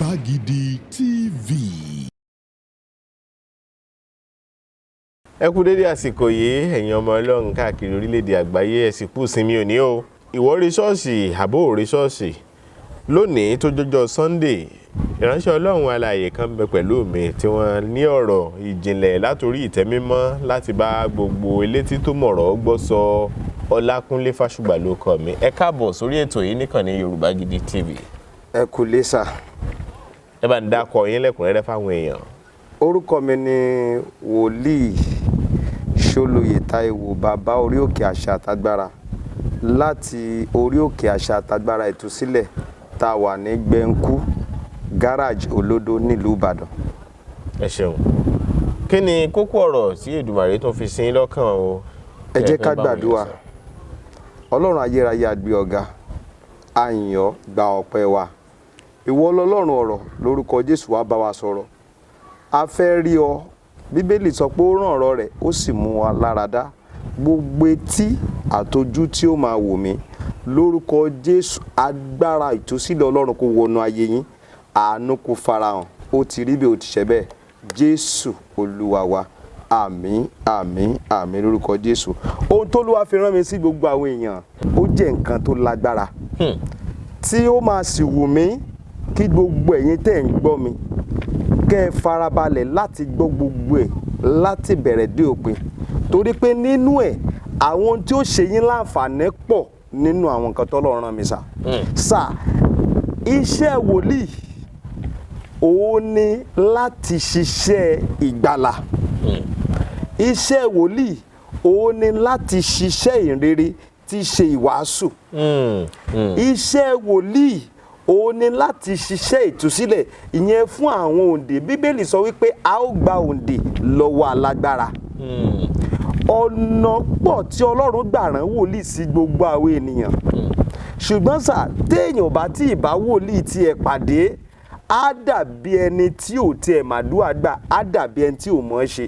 Yorùbá Gidi TV. Ẹ kú dédé àsìkò yìí ẹ̀yin ọmọ Ọlọ́run káàkiri orílẹ̀-èdè àgbáyé ẹ sì kú sinmi òní o. Ìwọ rí ṣọ́ọ̀ṣì àbó rí ṣọ́ọ̀ṣì. Lónìí tó jọjọ́ Sunday, ìránṣẹ́ Ọlọ́run alààyè kan bẹ pẹ̀lú mi tí wọ́n ní ọ̀rọ̀ ìjìnlẹ̀ látòrí ìtẹ́ mímọ́ láti bá gbogbo elétí tó mọ̀rọ̀ gbọ́ sọ. Ọlákúnlé Fásùgbà ló kọ mi. Ẹ káàbọ̀ sórí ètò yìí níkànnì Yorùbá Gidi TV. Ẹ kú lé sà. Ẹ bá ń dákọ yín lẹ́kùnrẹ́rẹ́ fáwọn èèyàn. Orúkọ mi ni Wòlíì Sholoye Taiwo, bàbá orí òkè àṣà àtàgbàrà láti orí òkè àṣà àtàgbàrà Ìtusile tá a wà ní Gbẹ̀ǹkú garage Olódó nílùú Ìbàdàn. Ẹ ṣeun. Kí ni kókó ọ̀rọ̀ tí Èdùmàrè tó fi sí lọ́kàn o? Ẹ jẹ́ ká gbàdúrà. Ọlọ́run ayérayé a gbé ọ̀gá, a yìn ọ́, gba ọpẹ́ wa. Ìwọ lọ́lọ́run ọ̀rọ̀, lórúkọ Jésù wá bá wa sọ̀rọ̀. A fẹ́ rí ọ. Bíbélì sọ pé ó rán ọ̀rọ̀ rẹ̀ ó sì mú wa lára dá. Gbogbo etí àtojú tí ó máa wò mí lórúkọ Jésù, agbára ìtúsílẹ̀ Ọlọ́run kó wọnú ayé yín, àánú kó farahàn. Ó ti rí bẹ́ẹ̀, ó ti ṣẹ bẹ́ẹ̀. Jésù Olúwa wa. Àmín, àmín, àmín lórúkọ Jésù. Ohun tó Olúwa fi rán mi sí gbogbo àwọn èèyàn, ó jẹ́ nǹkan tó lágbára. Tí ó máa sì wù mí kí gbogbo ẹ̀yin tẹ́ ń gbọ́ mi kẹ́ ẹ farabalẹ̀ láti gbọ́ gbogbo ẹ̀ láti bẹ̀rẹ̀ dé òpin. Torí pé nínú ẹ̀ àwọn ohun tí ó ṣe yín láǹfààní pọ̀ nínú àwọn nǹkan t'Ọlọ́run rán mi sà. Sà, iṣẹ́ wòlíì òun ni láti ṣiṣẹ́ ìgbàlà. Iṣẹ́ wòlíì òun ni láti ṣiṣẹ́ ìrere tí í ṣe ìwàásù. Iṣẹ́ wòlíì òun ni láti ṣiṣẹ́ ìtúsílẹ̀ ìyẹn fún àwọn òǹdè. Bíbélì sọ wípé a ó gba òǹdè lọ́wọ́ alágbára. Ọ̀nà pọ̀ tí Ọlọ́run gbà rán wòlíì sí gbogbo àwọn ènìyàn. Ṣùgbọ́n sà, téèyàn bá tí ì bá wòlíì tí ẹ pàdé, á dàbí ẹni tí ò tiẹ̀ màdúrà gbà, á dàbí ẹni tí ò mọ̀ ọ́ ṣe.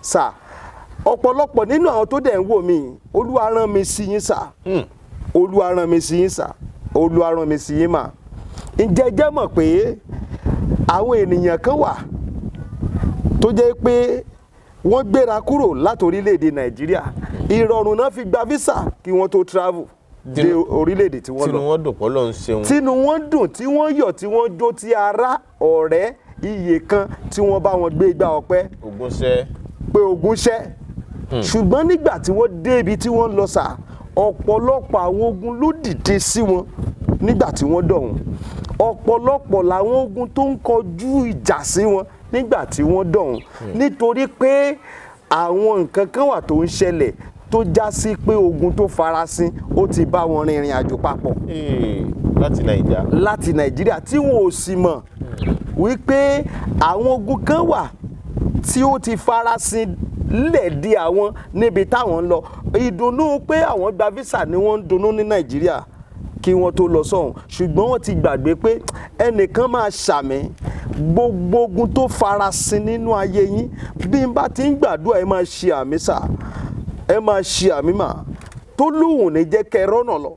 Sà, ọ̀pọ̀lọpọ̀ nínú àwọn tó dẹ̀ ń wò mí, Olúwa rán mi sí yín sà. Olúwa rán mi sí yín sà. Olúwa rán mi sí yín mà. Ǹjẹ́ jẹ́ mọ̀ pé àwọn ènìyàn kan wà tó jẹ́ pé wọ́n gbéra kúrò láti orílẹ̀-èdè Nàìjíríà. Ìrọ̀rùn náà fi gba visa kí wọ́n tó travel dé orílẹ̀-èdè tí wọ́n lọ. Tínú wọn dùn pọ̀ lọ́n ṣeun. Tínú wọn dùn, tí wọ́n yọ̀, tí wọ́n jó, tí ará ọ̀rẹ́ iye kan tí wọ́n bá wọn gbé igbá ọpẹ́. Ogun ṣẹ́. Pé ogun ṣẹ́. Ṣùgbọ́n nígbà tí wọ́n dé ibi tí wọ́n lọ sà, ọ̀pọ̀lọpọ̀ àwọn ogun ló dìde sí wọn nígbà tí wọ́n dọ̀hún. Ọ̀pọ̀lọpọ̀ làwọn ogun tó ń kọjú ìjà sí wọn nígbà tí wọ́n dọ̀hún. Nítorí pé àwọn nǹkan kan wà tó ń ṣẹlẹ̀ tó já sí pé ogun tó farasin ó ti bá wọn rin ìrìn àjò papọ̀. Láti Nàìjíríà. Láti Nàìjíríà tí wọn ò sì mọ̀ wípé àwọn ogun kan wà tí ó ti farasin lẹ̀dí àwọn níbi táwọn ń lọ. Ìdùnnú pé àwọn gba visa ni wọ́n ń dunnú ní Nàìjíríà kí wọ́n tó lọ sọ́hùn. Ṣùgbọ́n wọ́n ti gbàgbé pé ẹnìkan máa ṣàmì gbogbo ogun tó farasin nínú ayé yín. Bí n bá ti ń gbàdúrà ẹ máa ṣe àmì sà, ẹ máa ṣe àmì mà. Tó lóhùn ní jẹ́ kẹ́ rọ́nà lọ,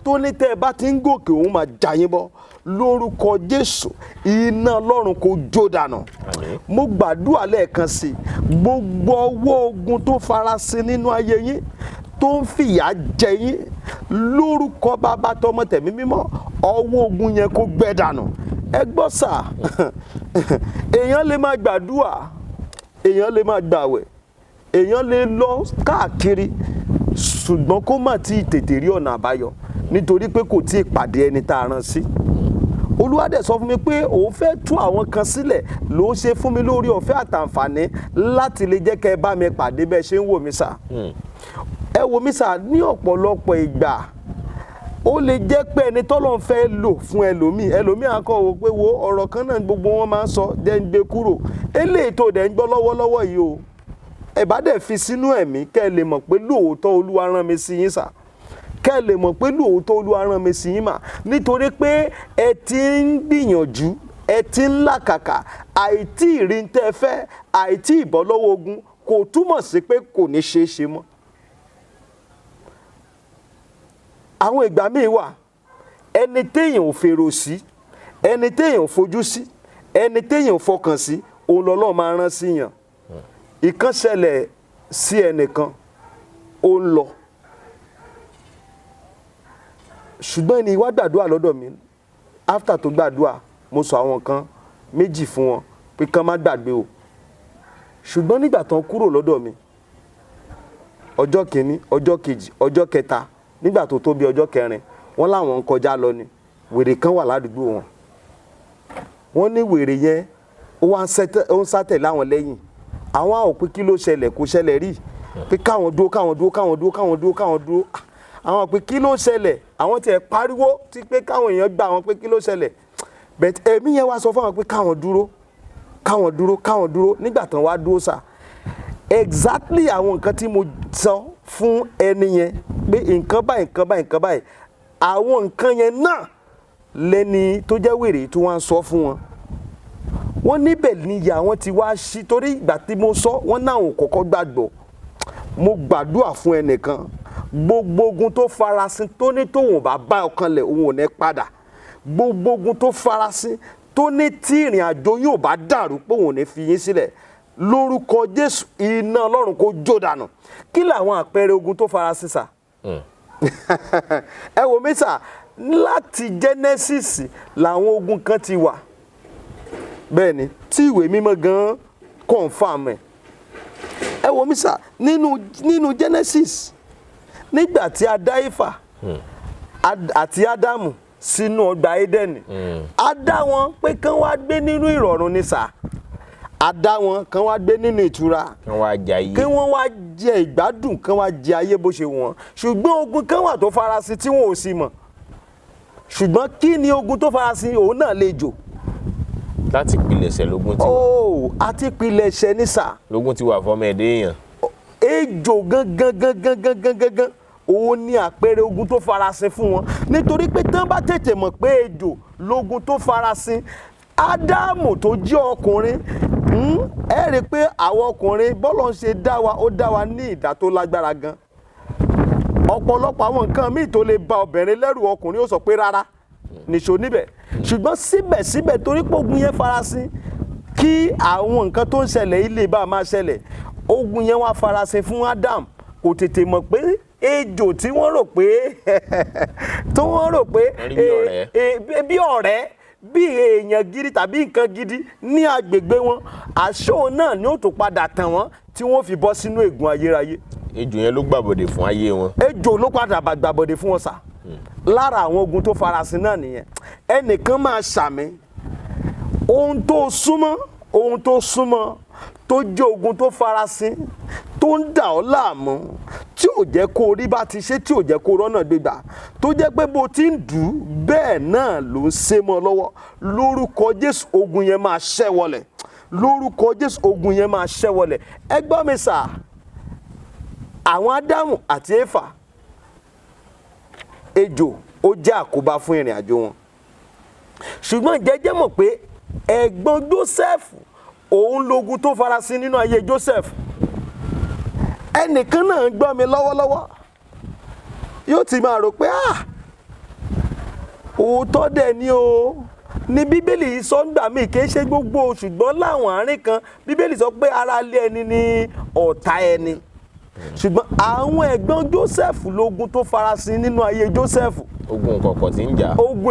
tó ní tẹ́ ẹ bá ti ń gòkè òun máa jà yín bọ́. Lórúkọ Jésù, iná Ọlọ́run kó jó dànù. Mo gbàdúrà lẹ́ẹ̀kan sí i, gbogbo ọwọ́ ogun tó farasin nínú ayé yín tó ń fìyà jẹ yín, lórúkọ Bàbá tọmọ tẹ̀mí mímọ́, ọwọ́ ogun yẹn kó gbẹ dànù. Ẹ gbọ́ sà, èèyàn lè máa gbàdúrà, èèyàn lè máa gbàwẹ̀, èèyàn lè lọ káàkiri, ṣùgbọ́n kó má tí ì tètè rí ọ̀nà àbáyọ nítorí pé kò tí ì pàdé ẹni tá a rán sí. Olúwa dẹ̀ sọ fún mi pé òun fẹ́ tú àwọn kan sílẹ̀, ló ṣe fún mi lórí ọ̀fẹ́ àtàǹfààní láti lè jẹ́ kẹ́ ẹ bá mi pàdé bẹ́ẹ̀ ṣe ń wò mí sà. Ẹ wò mí sà, ní ọ̀pọ̀lọpọ̀ ìgbà ó lè jẹ́ pé ẹni tọ́lọ́run fẹ́ lò fún ẹlòmíì á kọ́ wo pé wo ọ̀rọ̀ kan náà gbogbo wọn máa ń sọ jẹ́ ń gbé kúrò. Eléyìí tó dẹ̀ ń gbọ́ lọ́wọ́lọ́wọ́ yìí o, ẹ bá dẹ̀ fi sínú ẹ̀mí kẹ́ ẹ lè mọ̀ pé lóòótọ́ Olúwa rán mi sí yín sà. Kẹ́ ẹ lè mọ̀ pé lóòótọ́ Olúwa rán mi sí yín mà. Nítorí pé ẹ ti ń gbìyànjú, ẹ ti ń làkàkà, àìtí ìrìn tẹ́ fẹ́, àìtí ìbọ́ lọ́wọ́ ogun kò túmọ̀ sí pé kò ní ṣeé ṣe mọ́. àwọn ìgbà míì wà ẹni téèyàn ò fèrò sí, ẹni téèyàn fojú sí ẹni téèyàn fọkàn sí òun lọ́lọ́run máa rán sí yàn. Ìkan ṣẹlẹ̀ sí ẹnìkan ó ń lọ ṣùgbọ́n ẹni wá gbàdúrà lọ́dọ̀ mi after tó gbàdúrà mo sọ àwọn kan méjì fún wọn pé kán má gbàgbé o ṣùgbọ́n nígbà tán kúrò lọ́dọ̀ mi ọjọ́ kìíní ọjọ́ kejì ọjọ́ kẹta nígbà tó tó bí ọjọ́ kẹrin wọ́n láwọn ń kọjá lọ ni wèrè kan wà ládùúgbò wọn wọ́n ní wèrè yẹn ó ń sátẹ̀ láwọn lẹ́yìn àwọn àwọn pé kí ló ṣẹlẹ̀ kò ṣẹlẹ̀ rí pé káwọn dúró àwọn pé kí ló ṣẹlẹ̀ àwọn tiẹ̀ pariwo tí pé káwọn èèyàn gbà wọn pé kí ló ṣẹlẹ̀ but ẹ̀mí yẹn wá sọ fún àwọn pé káwọn dúró nígbà tán wá dúró sà exactly àwọn nǹkan tí mo sọ fún ẹni yẹn pé nǹkan báyìí àwọn nǹkan yẹn náà lẹ́ni tó jẹ́ wèrè tó wá ń sọ fún wọn wọ́n níbẹ̀ níyà wọ́n ti wá sí torí ìgbà tí mo sọ wọ́n náà ò kọ́kọ́ gbàgbọ́ mo gbàdúrà fún ẹnìkan gbogbo ogun tó farasin tó ní tóun bá bá ọkàn lẹ̀ òun ò ní padà gbogbo ogun tó farasin tó ní tí ìrìn àjò yóò bá dàrú pé òun ò ní fi yín sílẹ̀ lórúkọ Jésù iná Ọlọ́run kó jó dànù. Kí làwọn àpẹẹrẹ ogun tó farasin sà? Ẹ wò mí sà láti Genesis làwọn ogun kan ti wà bẹ́ẹ̀ ni tí ìwé mímọ́ gan confam ẹ̀. Ẹ wò mí sà nínú Genesis nígbà tí a dá Éfà àti Ádámù sínú ọgbà Édẹ́nì a dá wọn pé kán wá gbé nínú ìrọ̀rùn ni sà a dá wọn kán wá gbé nínú ìtura kí wọ́n wá jẹ ìgbádùn kán wá jẹ ayé bó ṣe wọ́n ṣùgbọ́n ogun kan wà tó farasin tí wọn ò sì mọ̀ ṣùgbọ́n kí ni ogun tó farasin òun náà lè jò. Láti pilẹ̀ṣẹ̀ lógun ti wà. Àti pilẹ̀ṣẹ̀ ní sà. Lógun ti wà fọmọ ẹ̀dẹ́ èèyàn. Ejò gangan òun ni àpẹẹrẹ ogun tó farasin fún wọn nítorí pé tán bá tètè mọ̀ pé ejò lógun tó farasin Ádámù tó jẹ́ ọkùnrin ẹ rí i pé àwọn ọkùnrin bọ́lọ̀ ń ṣe dá wa ó dá wa ní ìdá tó lágbára gan ọ̀pọ̀lọpọ̀ àwọn nǹkan míì tó lè ba obìnrin lẹ́rù ọkùnrin ó sọ pé rárá nìṣó níbẹ̀ ṣùgbọ́n síbẹ̀síbẹ̀ torí pé ogun yẹn farasin kí àwọn nǹkan tó ń ṣẹlẹ̀ ilé bá máa ṣẹlẹ̀ ogun yẹn wá farasin fún Ádámù kò tètè mọ̀ pé ejò tí wọ́n rò pé bí ọ̀rẹ́ bí èèyàn gidi tàbí nǹkan gidi ní agbègbè wọn àṣọ náà ni ó tó padà tàn wọ́n tí wọ́n fi bọ́ sínú ègún ayérayé. Ejò yẹn ló gbàbọ̀dè fún ayé wọn. Ejò ló padà gbàbọ̀dè fún wọn sà. Lára àwọn ogun tó farasin náà nìyẹn ẹnìkan máa ṣàmì ohun tó súnmọ́ tó jẹ́ ogun tó farasin tó ń dà ọ́ láàmú tí ò jẹ́ kó rí bá ti ṣe tí ò jẹ́ kó rọ́nà gbégbà tó jẹ́ pé bó ti ń dù ú bẹ́ẹ̀ náà ló ń ṣe mọ́ lọ́wọ́ lórúkọ Jésù ogun yẹn máa ṣẹ́ wọlẹ̀ lórúkọ Jésù ogun yẹn máa ṣẹ́ wọlẹ̀. Ẹ gbọ́ mi sà àwọn Ádámù àti Éfà ejò ó jẹ́ àkóbá fún ìrìn àjò wọn ṣùgbọ́n jẹ́jẹ́ mọ̀ pé ẹ̀gbọ́n Jósẹ́fù òun lógun tó farasin nínú ayé Joseph ẹnìkan náà gbọ́ mi lọ́wọ́lọ́wọ́ yóò ti máa rò pé òótọ́ dẹ̀ ni o ní Bíbélì yìí sọ ń gbà mí kì í ṣe gbogbo ṣùgbọ́n láwọn àárín kan Bíbélì sọ pé ará ilé ẹni ní ọ̀tá ẹni ṣùgbọ́n àwọn ẹ̀gbọ́n Joseph lógun tó farasin nínú ayé Joseph ogun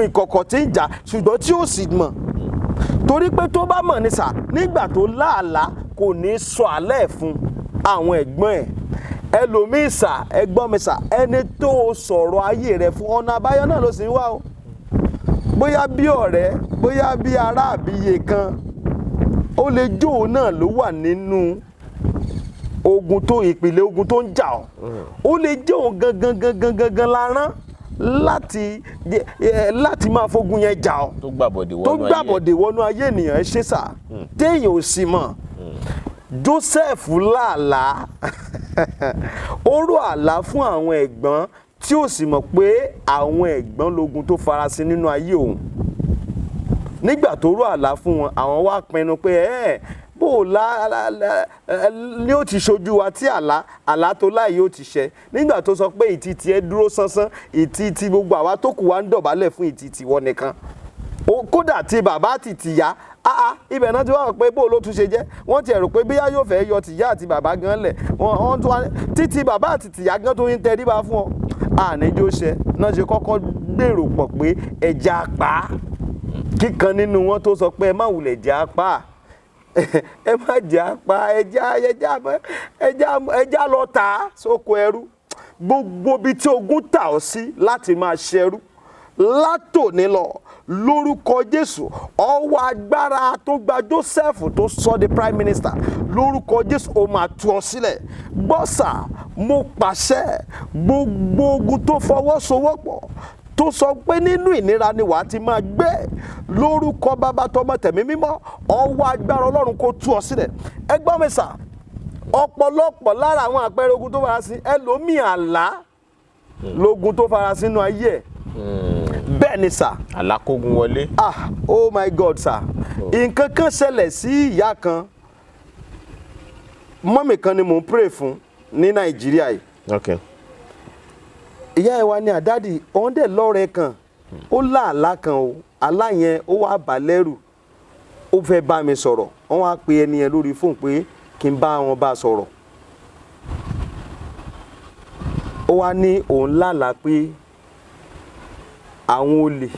ìkọ̀kọ̀ tí ń jà ṣùgbọ́n tí ó sì mọ̀ torí pé tó bá mọ̀ ní sà nígbà tó láàlá kò ní sọ àlẹ́ fún àwọn ẹ̀gbọ́n ẹ̀ ẹlòmíì sà ẹ̀gbọ́n mi sà ẹni tó sọ̀rọ̀ ayé rẹ̀ fún ọ̀nà àbáyọ náà ló sì ń wá o bóyá bí ọ̀rẹ́ bóyá bí ará àbíyè kan ó lè jó òun náà ló wà nínú ogun tó ìpìlẹ̀ ogun tó ń jà ọ́ ó lè jẹ́ òun gangan lárán láti máa fogun yẹn jà ọ́ tó gbàbọ̀dè wọnú ayé ènìyàn ẹ ṣe sà téèyàn ò sì mọ̀ Joseph làálàá ó rò àlá fún àwọn ẹ̀gbọ́n tí ò sì mọ̀ pé àwọn ẹ̀gbọ́n lógun tó farasin nínú ayé òun nígbà tó rò àlá fún wọn àwọn wá pinnu pé bó ni ó ti ṣojú wa tí àlá tó láì yóò ti ṣẹ nígbà tó sọ pé ìtì tiẹ̀ dúró sánsán ìtì tí gbogbo àwa tó kù wá ń dọ̀bálẹ̀ fún ìtì tiwọn nìkan kódà tí bàbá àti tìyá ibẹ̀ náà ti wá pé bó ló tún ṣe jẹ́ wọ́n ti ẹ̀rù pé bíyá yóò fẹ́ yọ tìyá àti bàbá gan lẹ̀ wọ́n tún wá títí bàbá àti tìyá gan tó ń tẹríba fún ọ àníjó ṣe náà ṣe kọ́kọ́ gbèrò pọ̀ pé ẹja apá kíkan nínú wọn tó sọ pé ẹ má wulẹ̀ jẹ́ apá ẹ má jẹ́ apá ẹja lọ tà sóko ẹrú gbogbo ibi tí ogun tà ọ́ sí láti máa ṣẹrú látòní lọ lórúkọ Jésù ọwọ́ agbára tó gba Joseph tó sọ di prime minister lórúkọ Jésù ó máa tú ọ sílẹ̀ bọ́sà mo pàṣẹ gbogbo ogun tó fọwọ́sowọ́pọ̀ tó sọ pé nínú ìnira ni wàá ti máa gbé lórúkọ Bàbá tọmọ tẹ̀mí mímọ́ ọwọ́ agbára Ọlọ́run kó tú ọ sílẹ̀ ẹ gbọ́ mi sà ọ̀pọ̀lọpọ̀ lára àwọn àpẹẹrẹ ogun tó farasin ẹlòmíì àlá lógun tó farasin nínú ayé ẹ̀ bẹ́ẹ̀ ni sà. alákógun wọlé. Oh my God sà. nǹkan kan ṣẹlẹ̀ sí ìyá kan mọ́mì kan ni mò ń pray fún ní Nàìjíríà yìí. Okay. ìyá ẹ̀ wá ní àdádì òun dẹ̀ lọ́rẹ̀ẹ́ kan ó lá àlá kan o àlá yẹn ó wá bà lẹ́rù ó fẹ́ bá mi sọ̀rọ̀ wọ́n wá pe ẹni yẹn lórí fóònù pé kí n bá wọn bá sọ̀rọ̀ ó wá ní òun lálàá pé àwọn olè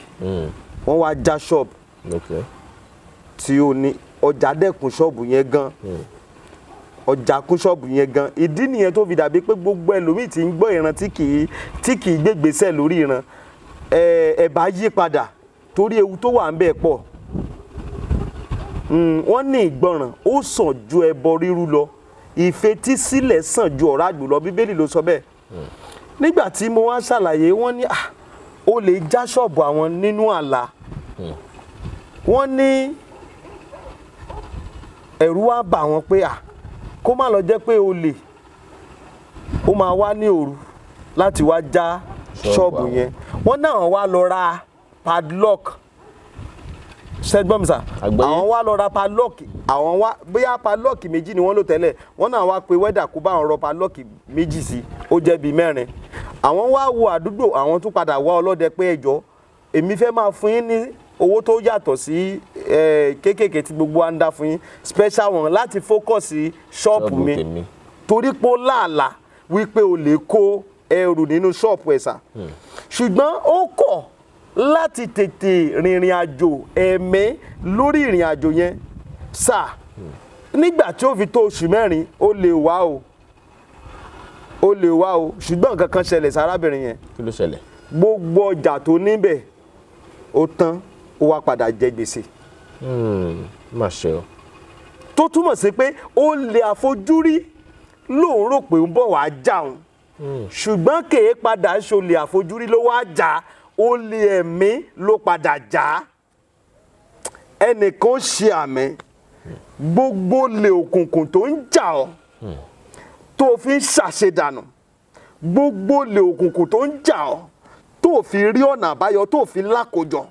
wọ́n wá já ṣọ́ọ̀bù tí ó ní ọjà dẹ́kun ṣọ́ọ̀bù yẹn gan ọjà kún ṣọ́ọ̀bù yẹn gan ìdí nìyẹn tó fi dàbí pé gbogbo ẹlòmíì tí ń gbọ́ ìran tí kì í gbégbèsè lórí ìran ẹ̀bá yí padà torí ewu tó wà ń bẹ̀ pọ̀ wọ́n ní ìgbọràn ó sàn ju ẹbọ rírú lọ ìfetísílẹ̀ sàn ju ọ̀rá àgbò lọ Bíbélì ló sọ bẹ́ẹ̀ nígbà tí mo wá ṣàlàyé wọ́n ní ó lè já ṣọ́ọ̀bù àwọn nínú àlá wọ́n ní ẹ̀rù wá bà wọ́n pé kó má lọ jẹ́ pé olè ó máa wá ní òru láti wá já ṣọ́ọ̀bù yẹn wọ́n náà wá lọ ra padlock ṣẹ́gbọ́n àwọn wá lọ ra padlock àwọn wá bóyá padlock méjì ni wọ́n lò tẹ́lẹ̀ wọ́n náà wá pe wẹ́dà kó bá wọn rọ padlock méjì sí ó jẹ́ bíi mẹ́rin àwọn wá wo àdúgbò àwọn tún padà wá ọlọ́dẹ pé ẹjọ́ èmi fẹ́ máa fún yín ní owó tó yàtọ̀ sí kéékèèké tí gbogbo wa ń dá fún yín special one láti focus sí ṣọ́ọ̀pù mi torí pé ó láàlà wípé o lè kó ẹrù nínú ṣọ́ọ̀pù ẹ̀ sà ṣùgbọ́n ó kọ̀ láti tètè rìnrìn àjò ẹ̀mí lórí ìrìn àjò yẹn sà nígbà tí ó fi tó oṣù mẹ́rin ó lè wá o ṣùgbọ́n nǹkan kan ṣẹlẹ̀ sárábìnrin yẹn. kí ló ṣẹlẹ̀. gbogbo ọjà tó níbẹ̀ ó tán ó wá padà jẹ gbèsè. má ṣe o. tó túmọ̀ sí pé ó lè àfojúrí lòun rò pé ń bọ̀ wá já òun ṣùgbọ́n kèé padà ṣolè àfojúrí ló wá já ó lè ẹ̀mí ló padà já ẹnìkan ṣe àmì gbogbo lè òkùnkùn tó ń jà ọ́ tó fi ń ṣàṣedànù gbogbo lè òkùnkùn tó ń jà ọ́ tó fi rí ọ̀nà àbáyọ tó fi lákòjọ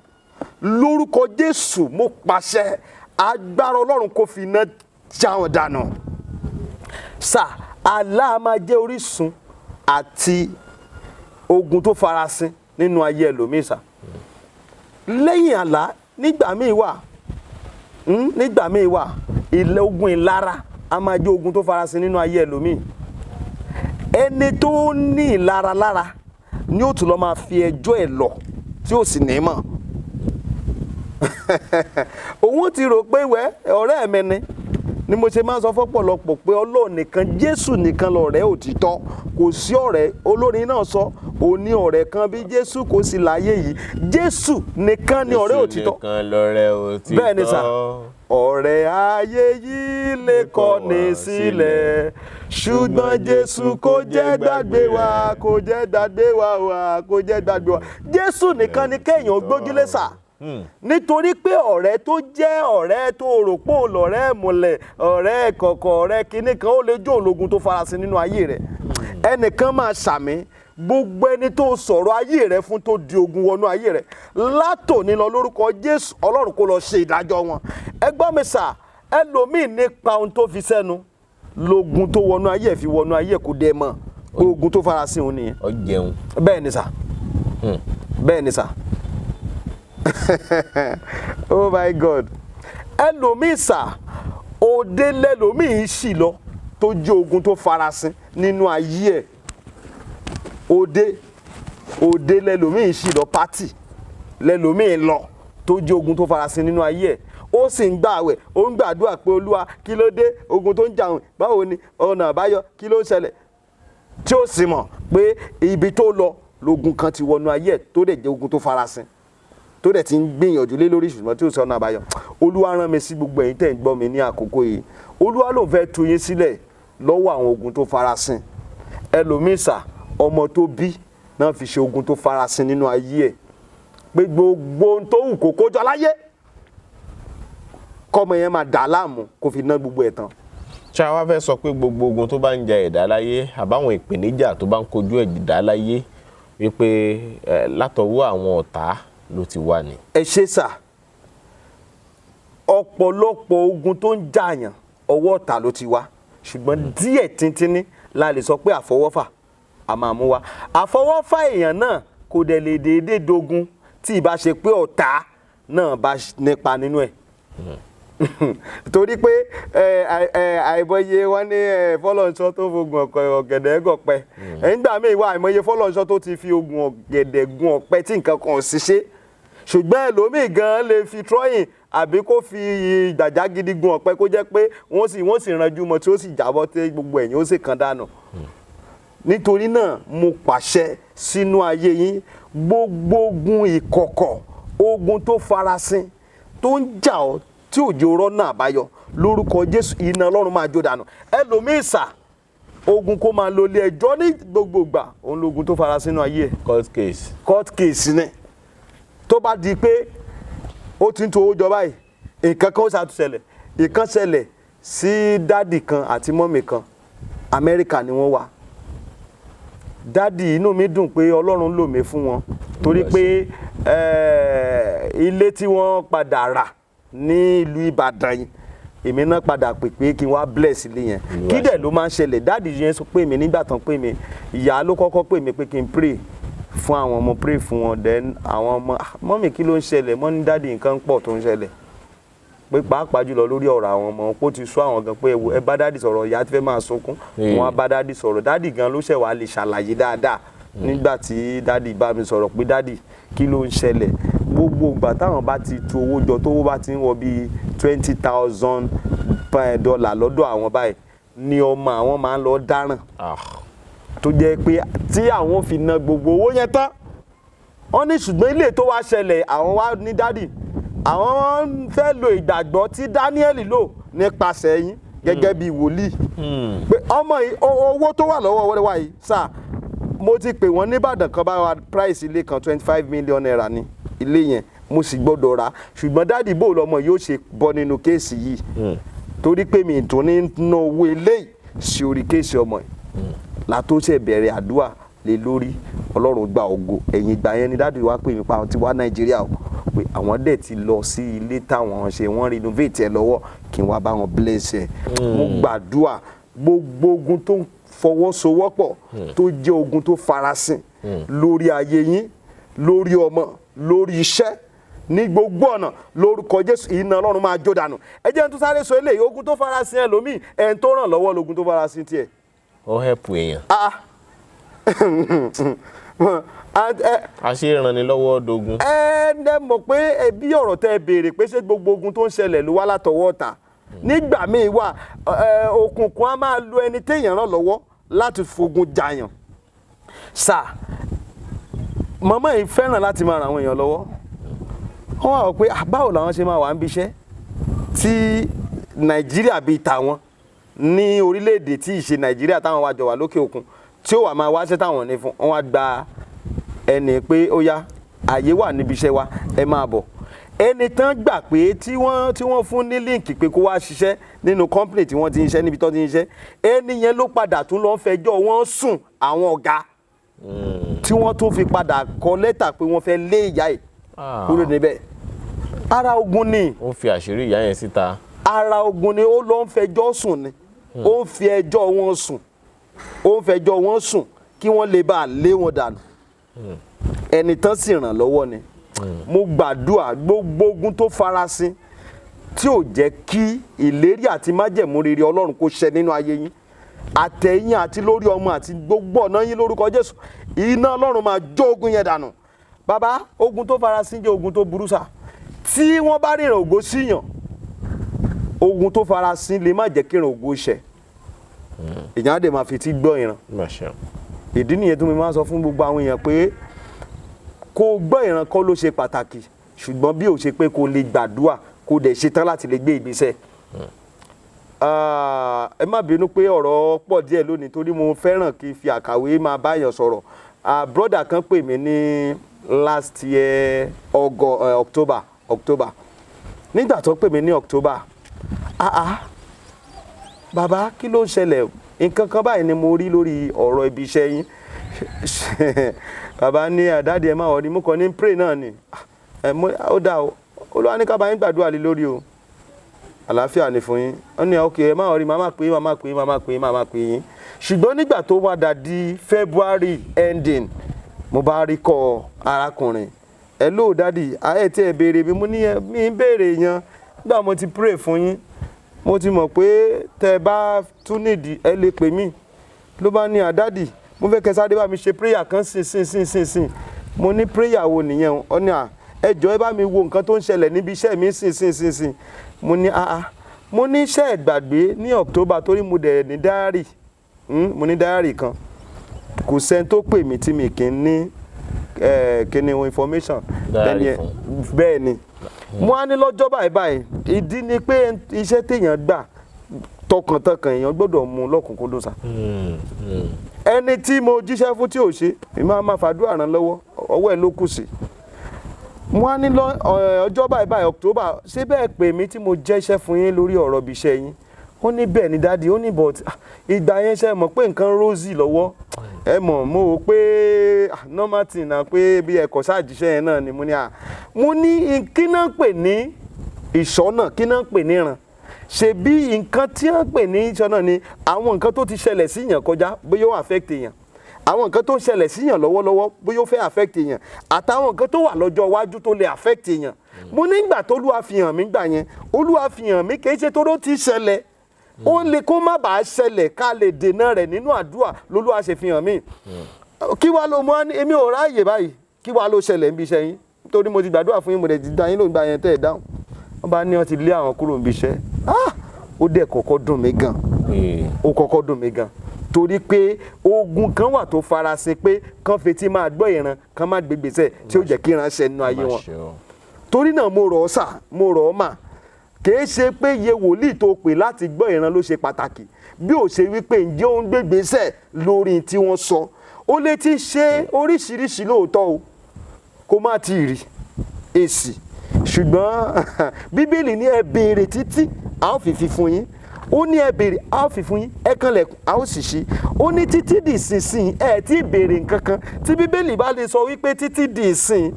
lórúkọ Jésù mo pàṣẹ agbára Ọlọ́run kó fi iná já wọn dànù sà àlá máa jẹ́ orísun àti ogun tó farasin nínú ayé ẹlòmíì sà lẹ́yìn àlá nígbà míì wà ilẹ̀ ogun ìlara a máa jẹ́ ogun tó farasin nínú ayé ẹlòmíì ẹni tó ní ìlara lára ni ó tún lọ máa fi ẹjọ́ ẹ̀ lọ tí ó sì ní mọ̀ òun ti rò pé ọ̀rẹ́ mi ni mo ṣe máa ń sọ fọ́pọ̀lọpọ̀ pé Ọlọ́run nìkan Jésù nìkan lọ̀rẹ́ òtítọ́ kò sí ọ̀rẹ́ olórin náà sọ òní ọ̀rẹ́ kan bí Jésù kò sí láyé yìí Jésù nìkan ni ọ̀rẹ́ òtítọ́ bẹ́ẹ̀ ni sà ọ̀rẹ́ ayé yìí lè kọ̀ni sílẹ̀ ṣùgbọ́n Jésù kò jẹ́ gbàgbé wa kò jẹ́ gbàgbé wa kò jẹ́ gbàgbé wa Jésù nìkan ni kéèyàn gbójúlé sà nítorí pé ọ̀rẹ́ tó jẹ́ ọ̀rẹ́ tó rò pé òun lọ̀rẹ́ ìmùlẹ̀ ọ̀rẹ́ ìkọ̀kọ̀ ọ̀rẹ́ kìíní kan ó lè jó ológun tó farasin nínú ayé rẹ̀ ẹnìkan máa ṣàmì gbogbo ẹni tó sọ̀rọ̀ ayé rẹ̀ fún tó di ogun wọnú ayé rẹ̀ látòní lọ lórúkọ Jésù Ọlọ́run kó lọ ṣe ìdájọ́ wọn ẹ gbọ́ mi sà ẹlòmíì nípa ohun tó fi sẹ́nu lógun tó wọnú ayé ẹ̀ fi wọnú ayé ẹ̀ kò dé mọ̀ pé ogun tó farasin òun nìyẹn. ó jẹun. bẹ́ẹ̀ ni sà bẹ́ẹ̀ ni sà Oh my God. Ẹlòmíì sà, òde lẹ́lòmíì ṣì lọ tó jẹ́ ogun tó farasin nínú ayé ẹ̀. Òde lẹ́lòmíì ṣì lọ, pátì lẹ́lòmíì lọ tó jẹ́ ogun tó farasin nínú ayé ẹ̀. Ó sì ń gbààwẹ̀, ó ń gbàdúrà pé Olúwa kí ló dé, ogun tó ń jà wọ́n, báwo ni ọ̀nà àbáyọ, kí ló ń ṣẹlẹ̀, tí ó sì mọ̀ pé ibi tó lọ lógun kan ti wọnú ayé ẹ̀ tó dẹ̀ jẹ́ ogun tó farasin, tó dẹ̀ ti ń gbìyànjú lé lórí ṣùgbọ́n tí ó sọ ọ̀nà àbáyọ. Olúwa rán mi sí gbogbo ẹ̀yin tẹ́ ń gbọ́ mi ní àkókò yìí. Olúwa ló fẹ́ tú yín sílẹ̀ lọ́wọ́ àwọn ogun tó farasin. Ẹlòmíì sà, ọmọ tó bí náà fi ṣe ogun tó farasin nínú ayé ẹ̀, pé gbogbo ohun tó wù kó kójọ láyé kọ́mọ yẹn máa dà láàmú kó fi ná gbogbo ẹ̀ tán. ṣé a wá fẹ́ sọ pé gbogbo ogun tó bá ń ja ẹ̀dá láyé àbáwọn ìpèníjà tó bá ń kojú ẹ̀dá láyé wípé látọwọ́ àwọn ọ̀tá ló ti wà ní? Ẹ ṣé sà, ọ̀pọ̀lọpọ̀ ogun tó ń jàyàn ọwọ́ ọ̀tá ló ti wá, ṣùgbọ́n díẹ̀ tíntínní la lè sọ pé àfọwọ́fà a máa mú wá. Àfọwọ́fà èèyàn náà kò dẹ̀ lè déédéé dogun tí ì bá ṣe pé ọ̀tá náà bá nípa nínú ẹ̀. Torí pé àìmọye wọn ní fọlọ́nṣọ́ tó fogun ọ̀gẹ̀dẹ̀ gọ̀pẹ, nígbà míì wá àìmọye fọlọ́nṣọ́ tó ti fi ogun ọ̀gẹ̀dẹ̀ gun ọ̀pẹ tí nǹkan kan ò sì ṣe, ṣùgbọ́n ẹlòmíì gan lè fi trọ́yìn àbí kó fi gbàjá gidi gun ọ̀pẹ kó jẹ́ pé wọ́n sì ranjú mọ́ tí ó sì jábọ́ tí gbogbo ẹ̀yìn ó sì kan dànù. Nítorí náà mo pàṣẹ sínú ayé yín, gbogbo ogun ìkọ̀kọ̀, ogun tó farasin tó ń jà ọ́ tí òjò rọ́nà àbáyọ, lórúkọ Jésù iná Ọlọ́run máa jó dànù. Ẹlòmíì sà, ogun kó máa lọ ilé ẹjọ́ ní gbogbo ìgbà, òun lógun tó farasin nínú ayé ẹ̀. Court case ni. Tó bá di pé ó ti ń to owó jọ báyìí, nǹkan kan ó ṣàtúnṣẹlẹ̀. Ìkan ṣẹlẹ̀ sí dádì kan àti mọ́mì kan, Amẹ́ríkà ni wọ́n wà. Dádì inú mi dùn pé Ọlọ́run lò mí fún wọn, torí pé ilé tí wọ́n padà rà ní ìlú Ìbàdàn yìí, èmi náà padà pè pé kí n wá bless ilé yẹn. Kí dẹ̀ ló máa ń ṣẹlẹ̀, dádì yẹn sọ pé mi nígbà tán pé mi, ìyá ló kọ́kọ́ pè mí pé kí n pray fún àwọn ọmọ, pray fún wọn, then àwọn ọmọ, mọ́mì kí ló ń ṣẹlẹ̀, mọ́ ní dádì nǹkan pọ̀ tó ń ṣẹlẹ̀, pé pàápàá jùlọ lórí ọ̀rọ̀ àwọn ọmọ, kó ti sọ àwọn gan pé ẹ bá dádì sọ̀rọ̀, ìyá ti fẹ́ máa sunkún, wọn á bá dádì sọ̀rọ̀, dádì gan ló ṣẹ̀ wá lè ṣàlàyé dáadáa nígbà tí dádì bá mi sọ̀rọ̀ pé dádì kí ló ń ṣẹlẹ̀. Gbogbo ìgbà táwọn bá ti tu owó jọ, tówó bá ti ń wọ bíi $20,000 lọ́dọ̀ àwọn báyìí ni ọmọ àwọn máa ń lọ dáràn, tó jẹ́ pé tí àwọn fi ná gbogbo owó yẹn tán, wọ́n ní ṣùgbọ́n ilé tó wá ṣẹlẹ̀, àwọn wá ní dádì àwọn fẹ́ lo ìgbàgbọ́ tí Daniel lò nípasẹ̀ yín gẹ́gẹ́ bí wòlíì, pé ọmọ yìí owó tó wà lọ́wọ́ wa yìí sà, mo ti pè wọ́n nìbàdàn kan bá wa price ilé kan 25 million naira ní ilé yẹn, mo sì gbọ́dọ̀ ra, ṣùgbọ́n dádì bò lọ́mọ yóò ṣe bọ́ nínú kéèsì yìí, torí pé mi tún ní ná owó eléyìí sí orí kéèsì ọmọ yìí, látó ṣe bẹ̀rẹ̀ àdúrà lé lórí, Ọlọ́run gba ògo. Ẹ̀yìn ìgbà yẹn ni dádì wá pè mí pa àwọn tí wá Nàìjíríà o, pé àwọn dẹ̀ ti lọ sí ilé táwọn ṣe, wọ́n renovate ẹ̀ lọ́wọ́, kí n wá bá wọn bless ẹ̀. Mo gbàdúrà gbogbo ogun tó ń fọwọ́sowọ́pọ̀ tó jẹ́ ogun tó farasin lórí ayé yín, lórí ọmọ, lórí iṣẹ́, ní gbogbo ọ̀nà, lórúkọ Jésù iná Ọlọ́run máa jó dànù. Ẹ jẹ́ n tún sáré sọ eléyìí, ogun tó farasin ẹlòmíì, ẹni tó ràn lọ́wọ́ lógun tó farasin tiẹ̀. Ó help èèyàn. A ṣe ìrànlọ́wọ́ dogun. Ẹ mọ̀ pé bí ọ̀rọ̀ tẹ́ béèrè pé ṣé gbogbo ogun tó ń ṣẹlẹ̀ ló wá látọwọ́ ọ̀tá, nígbà míì wà òkùnkùn á máa lo ẹni téèyàn ràn lọ́wọ́ láti fogun jàyàn. Sà, màmá yìí fẹ́ràn láti máa ràn àwọn èèyàn lọ́wọ́. Wọ́n wá wò pé báwo làwọn ṣe máa wà ń bíṣẹ́ tí Nàìjíríà bíi tàwọn ní orílẹ̀-èdè tí ìṣe Nàìjíríà táwọn wá jọ wà lókè òkun, tí ó wà máa wáṣẹ́ táwọn ní fún, wọ́n wá gba ẹni pé ó yá àyè wà níbi iṣẹ́ wa, ẹ máa bọ̀. Ẹni tán gbà pé tí wọ́n fún ní líǹkì pé kó wá ṣiṣẹ́ nínú company tí wọ́n ti ń ṣiṣẹ́, níbi tó ti ń ṣiṣẹ́, ẹni yẹn ló padà tún lọ fẹjọ́ wọn sùn àwọn ọ̀gá, tí wọ́n tún fi padà kọ lẹ́tà pé wọ́n fẹ́ lé ìyá ẹ̀ kúrò níbẹ̀. Ara ogun ni. Ó fi àṣírí ìyá yẹn síta. Ara ogun ni, ó lọ ń fẹjọ́ sùn ni, ó ń fi ẹjọ́ wọn sùn, ó ń fẹjọ́ wọn sùn kí wọ́n lè bá lé wọn dànù. Ẹni tán sì ràn lọ́wọ́ ni, mo gbàdúrà gbogbo ogun tó farasin tí ò jẹ́ kí ìlérí àti májẹ̀mú rere Ọlọ́run kó ṣẹ nínú ayé yín àtẹ̀yìn àti lórí ọmọ àti gbogbo ọ̀nà yín lórúkọ Jésù iná Ọlọ́run máa jó ogun yẹn dànù. Bàbá, ogun tó farasin jẹ́ ogun tó burú sà. Tí wọ́n bá ríran ògo síyàn, ogun tó farasin lè má jẹ́ kí ìran ògo ṣẹ. Èèyàn á dẹ̀ máa fi tí gbọ́ ìran. Ìdí nìyẹn tó mi máa ń sọ fún gbogbo àwọn èèyàn pé kó gbọ́ ìran kọ́ ló ṣe pàtàkì, ṣùgbọ́n bí ò ṣe pé kó lè gbàdúrà kó dẹ̀ ṣetán láti lè gbé ìgbésẹ̀. Ẹ má bínú pé ọ̀rọ̀ pọ̀ díẹ̀ lónìí torí mo fẹ́ràn kí n fi àkàwé máa báyàn sọ̀rọ̀. Brother kan pè mí ní last year October nígbà tó pè mí ní October bàbá kí ló ń ṣẹlẹ̀ nǹkan kan báyìí ni mo rí lórí ọ̀rọ̀ ibi iṣẹ́ yín. Bàbá ní àdáde ẹ má wọrí mú kàn ní pray náà ni ó dá o Olúwa ní ká bá yín gbàdúrà lé lórí o àlàáfíà ni fún yín. Ó ní ok ẹ má wọrí màmá pè yín. Ṣùgbọ́n nígbà tó wá dà di February ending mo bá rí kọ arákùnrin hello daddy ayé tí ẹ béèrè mi mo ní mi ń béèrè yan nígbà mo ti pray fún yín mo ti mọ̀ pé tẹ́ bá tún nídìí ẹ lè pè mí. Ló bá ní daddy mo fẹ́ kẹ́ sáré bá mi ṣe prayer kan sìn mo ní prayer wo nìyẹn. Ó ní ẹ jọ̀ọ́ ẹ bá mi wo nǹkan tó ń ṣẹlẹ̀ níbi iṣẹ́ mi sìn mo ní mo ní iṣẹ́ ìgbàgbé ní October torí mo dẹ̀ ní diary mo ní diary kan kò sẹ́ni tó pè mí tí mi kì í ní kíni information bẹ́ẹ̀ ni mo á ní lọ́jọ́ báyìí ìdí ni pé iṣẹ́ téèyàn gbà tọkàntọkàn èèyàn gbọ́dọ̀ mú lọ́kùnkúndùn sá. Ẹni tí mo jíṣẹ́ fún tí ò ṣe mi máa fàdúrà ràn lọ́wọ́ ọwọ́ ẹ̀ ló kù sí. Mo á ní ọjọ́ báyìí October ṣé bẹ́ẹ̀ pè mí tí mo jẹ́ṣẹ́ fún yín lórí ọ̀rọ̀ ibi iṣẹ́ yín. Ó ní bẹ́ẹ̀ ni dáàdi ó ní but ìgbà yẹn ṣe mọ̀ pé nǹkan rosy lọ́wọ́ ẹ mọ̀ mo rò pé normal thing na pé bí ẹ̀kọ́ ṣáàjíṣẹ́ yẹn náà ni mo ní kí náà pè ní ìṣọ́nà kí náà pè ní ìran ṣe bí nǹkan tí wọ́n pè ní ìṣọ́nà ni àwọn nǹkan tó ti ṣẹlẹ̀ síyàn kọjá bóyá ó affect èèyàn àwọn nǹkan tó ń ṣẹlẹ̀ síyàn lọ́wọ́lọ́wọ́ bóyá ó fẹ́ affect èèyàn àtàwọn nǹkan tó wà lọ́jọ́ iwájú tó lè affect èèyàn. Mo nígbà tó Olúwa fi hàn mí gbà yẹn Olúwa fi hàn mí kì í ṣe tó ló ti ṣẹlẹ̀ ó lè kó má bàa ṣẹlẹ̀ ká lè dènà rẹ̀ nínú àdúrà lÓlúwa ṣe fi hàn mí. Kí wàá ló mọ́ èmi ò ráàyè báyìí kí wàá ló ṣẹlẹ̀ níbi iṣẹ́ yín nítorí mo ti gbàdúrà fún yín mo dẹ̀ ti dá yín lóun gba yẹn tẹ́ ẹ̀ dáhùn. Wọ́n bá ní wọ́n ti lé àwọn kúrò níbi iṣẹ́ ó dẹ̀ kọ́kọ́ dùn mí gan torí pé ogun kan wà tó farasin pé kán fetí máa gbọ́ ìran kán má gbé gbèsè tí ó jẹ́ kí ìran ṣẹ nínú ayé wọn. Torí náà mo rọ̀ ọ́ sà mo rọ̀ ọ́ mà kìí ṣe pé iye wòlíì tó pè láti gbọ́ ìran ló ṣe pàtàkì bí ó ṣe wípé ǹjẹ́ ó ń gbé gbèsè lórí tí wọ́n sọ. Ó lè ti ṣe oríṣiríṣi lóòótọ́ o kó má ti rí èsì ṣùgbọ́n Bíbélì ní ẹ béèrè títí a ó fi fún yín ó ní ẹ béèrè a ó fi fún yín ẹ kànlẹ̀kùn a ó sì ṣí ó ní títí di ìsinsìn ẹ tí ì béèrè nǹkan kan tí Bíbélì bá lè sọ wípé títí di ìsìn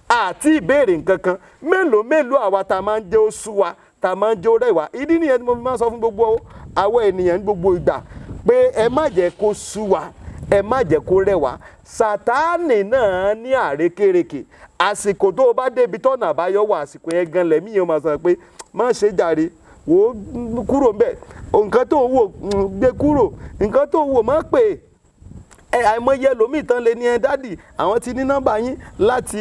àti ìbéèrè nǹkan kan mélòó àwa tá a máa ń jẹ́ ó sú wa tá a máa ń jẹ́ ó rẹ̀ wá. Ìdí nìyẹn tí mo fi máa ń sọ fún gbogbo àwọn ènìyàn ní gbogbo ìgbà pé ẹ má jẹ́ kó sú wa ẹ má jẹ́ kó rẹ̀ wá. Sátánì náà ní àrékérekè àsìkò tó o bá débi tọ́nà àbáyọ wà àsìkò yẹn gan lẹ́mí yẹn máa sọ pé má ṣe jàre wò ó kúrò ń bẹ̀ nǹkan tó ń wò gbé kúrò nǹkan tó ń wò má pè é àìmọye ẹlòmíì tán lè ní ẹ dádì àwọn ti ní nọ́mbà yín láti